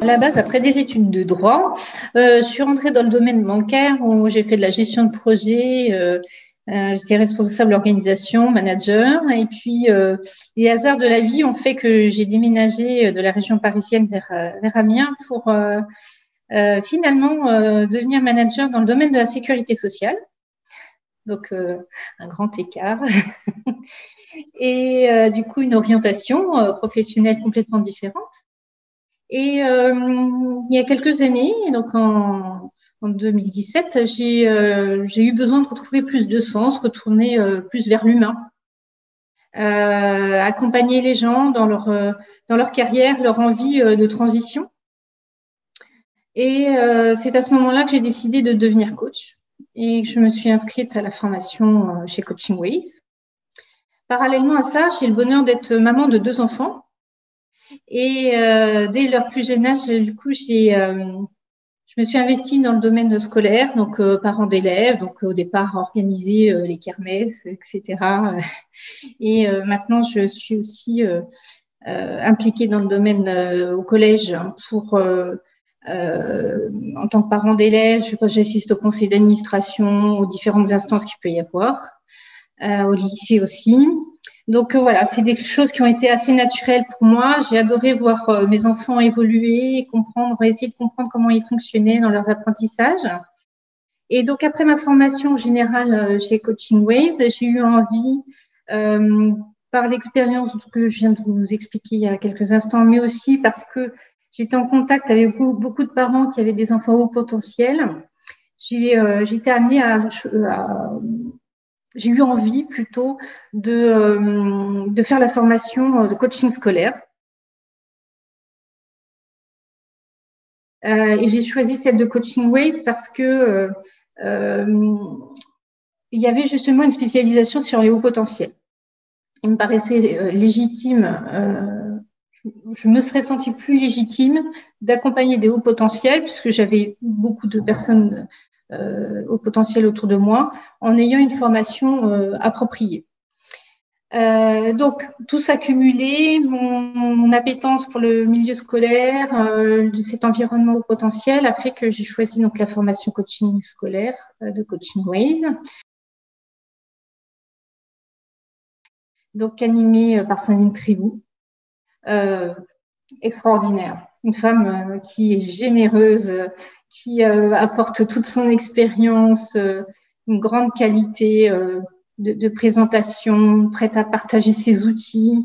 À la base, après des études de droit, je suis rentrée dans le domaine bancaire où j'ai fait de la gestion de projet. J'étais responsable d'organisation, manager. Et puis, les hasards de la vie ont fait que j'ai déménagé de la région parisienne vers Amiens pour finalement devenir manager dans le domaine de la sécurité sociale. Donc, un grand écart. Et du coup, une orientation professionnelle complètement différente. Et il y a quelques années, donc en 2017, j'ai eu besoin de retrouver plus de sens, retourner plus vers l'humain, accompagner les gens dans leur carrière, leur envie de transition. Et c'est à ce moment-là que j'ai décidé de devenir coach et que je me suis inscrite à la formation chez Coaching Ways. Parallèlement à ça, j'ai le bonheur d'être maman de 2 enfants. Et dès leur plus jeune âge, du coup, je me suis investie dans le domaine scolaire, donc parents d'élèves, donc au départ organiser les kermesses, etc. Et maintenant, je suis aussi impliquée dans le domaine au collège pour en tant que parent d'élèves, j'assiste au conseil d'administration, aux différentes instances qu'il peut y avoir, au lycée aussi. Donc voilà, c'est des choses qui ont été assez naturelles pour moi. J'ai adoré voir mes enfants évoluer, essayer de comprendre comment ils fonctionnaient dans leurs apprentissages. Et donc après ma formation générale chez Coaching Ways, j'ai eu envie, par l'expérience que je viens de vous expliquer il y a quelques instants, mais aussi parce que j'étais en contact avec beaucoup de parents qui avaient des enfants haut potentiel. J'ai été amenée j'ai eu envie plutôt de faire la formation de coaching scolaire. Et j'ai choisi celle de Coaching Ways parce que il y avait justement une spécialisation sur les hauts potentiels. Il me paraissait légitime, je me serais sentie plus légitime d'accompagner des hauts potentiels puisque j'avais beaucoup de personnes au potentiel autour de moi en ayant une formation appropriée. Donc, tout s'accumulé, mon appétence pour le milieu scolaire, cet environnement au potentiel a fait que j'ai choisi donc la formation coaching scolaire de Coaching Ways. Donc, animée par Sandrine Tribou, extraordinaire. Une femme qui est généreuse, qui apporte toute son expérience, une grande qualité de présentation, prête à partager ses outils,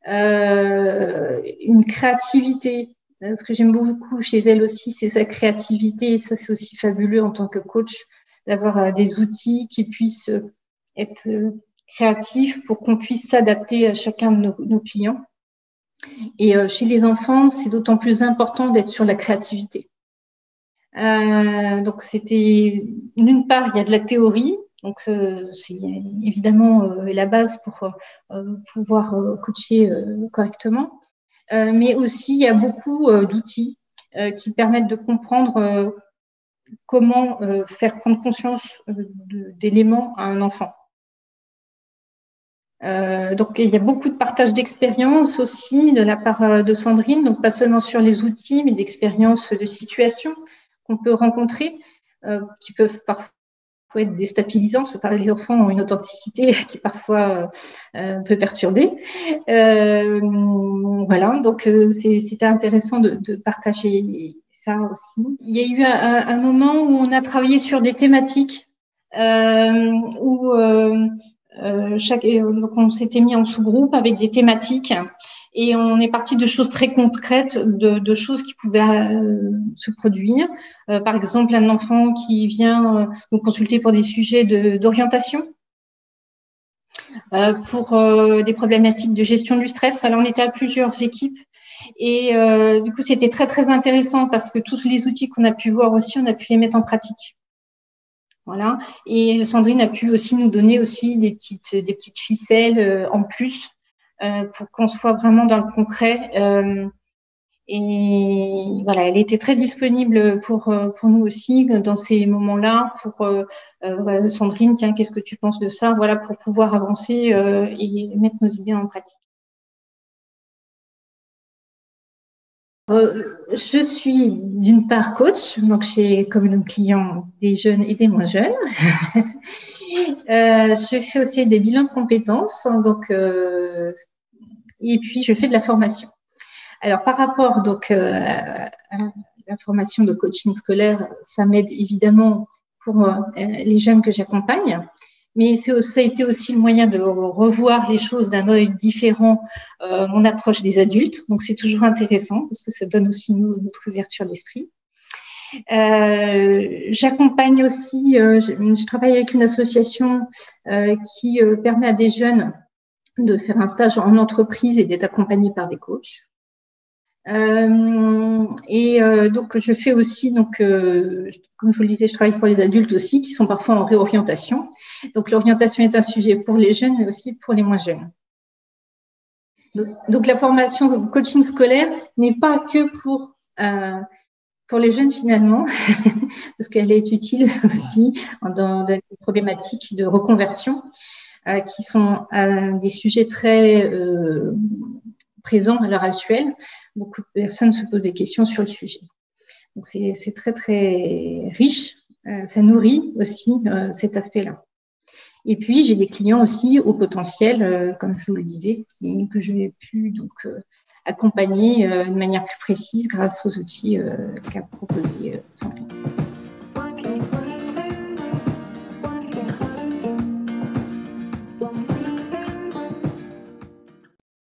une créativité. Ce que j'aime beaucoup chez elle aussi, c'est sa créativité. Et ça, c'est aussi fabuleux en tant que coach d'avoir des outils qui puissent être créatifs pour qu'on puisse s'adapter à chacun de nos clients. Et chez les enfants, c'est d'autant plus important d'être sur la créativité. Donc, c'était, d'une part, il y a de la théorie, donc c'est évidemment la base pour pouvoir coacher correctement, mais aussi il y a beaucoup d'outils qui permettent de comprendre comment faire prendre conscience d'éléments à un enfant. Donc, il y a beaucoup de partage d'expériences aussi de la part de Sandrine, donc pas seulement sur les outils, mais d'expériences de situation qu'on peut rencontrer, qui peuvent parfois être déstabilisants. Les enfants ont une authenticité qui parfois peut perturber. Voilà, donc c'était intéressant de partager ça aussi. Il y a eu un moment où on a travaillé sur des thématiques où donc on s'était mis en sous-groupe avec des thématiques et on est parti de choses très concrètes, de choses qui pouvaient se produire. Par exemple, un enfant qui vient nous consulter pour des sujets d'orientation, pour des problématiques de gestion du stress. Voilà, on était à plusieurs équipes et du coup, c'était très, très intéressant parce que tous les outils qu'on a pu voir aussi, on a pu les mettre en pratique. Voilà. Et Sandrine a pu aussi nous donner aussi des petites ficelles en plus pour qu'on soit vraiment dans le concret. Et voilà, elle était très disponible pour nous aussi dans ces moments-là. Voilà, Sandrine, tiens, qu'est-ce que tu penses de ça? Voilà, pour pouvoir avancer et mettre nos idées en pratique. Je suis d'une part coach, donc j'ai comme clients des jeunes et des moins jeunes. Je fais aussi des bilans de compétences, donc et puis je fais de la formation. Alors par rapport donc à la formation de coaching scolaire, ça m'aide évidemment pour les jeunes que j'accompagne. Mais ça a été aussi le moyen de revoir les choses d'un œil différent, mon approche des adultes. Donc, c'est toujours intéressant parce que ça donne aussi notre ouverture d'esprit. J'accompagne aussi, je travaille avec une association qui permet à des jeunes de faire un stage en entreprise et d'être accompagnés par des coachs. Donc, je fais aussi, donc, comme je vous le disais, je travaille pour les adultes aussi, qui sont parfois en réorientation. Donc, l'orientation est un sujet pour les jeunes, mais aussi pour les moins jeunes. Donc la formation de coaching scolaire n'est pas que pour les jeunes finalement, parce qu'elle est utile aussi dans des problématiques de reconversion, qui sont des sujets très présents à l'heure actuelle. Beaucoup de personnes se posent des questions sur le sujet. Donc, c'est très, très riche. Ça nourrit aussi cet aspect-là. Et puis, j'ai des clients aussi au potentiel, comme je vous le disais, que je vais pu donc accompagner de manière plus précise grâce aux outils qu'a proposé Sandrine.